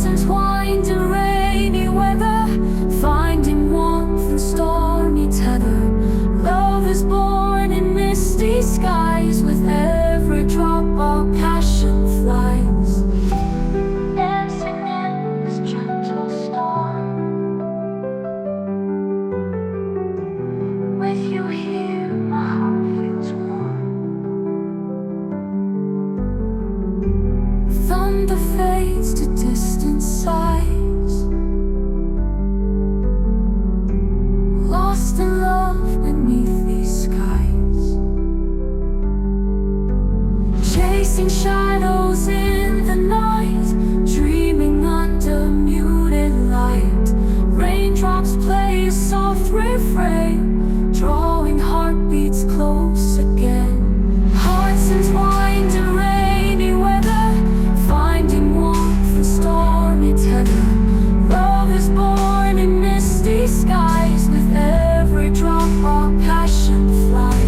entwined in rainy weather, finding warmth in stormy tether. Love is born in misty skies, with every drop our passion flies. Dancing in this gentle storm, with you here my heart feels warm. Thunder fades to distant sighs, lost in love beneath these skies, chasing shadows in the night, dreaming under muted light. Raindrops play a soft refrain, drawing heartbeats close again. Hearts entwined in rainy weather, finding warmth in stormy tether. Love is born in misty skies, with every drop our passion flies.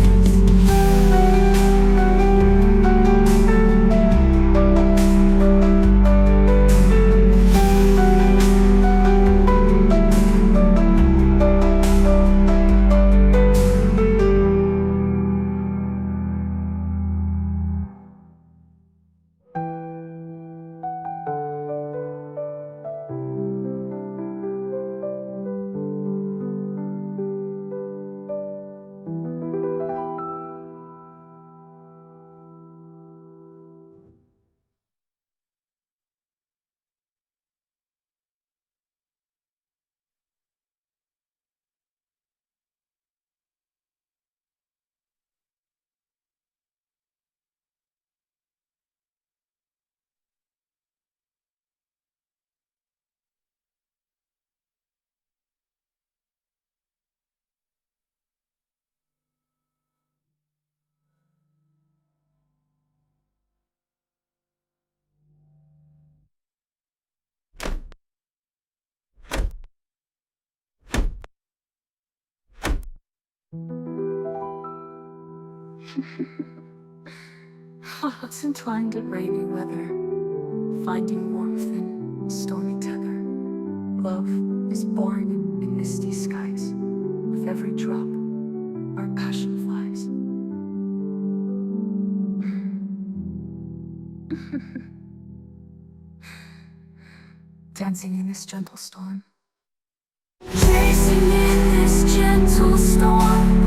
Hearts entwined in rainy weather, finding warmth in stormy tether. Love is born in misty skies, with every drop our passion flies. Dancing in this gentle storm, chasing in this gentle storm,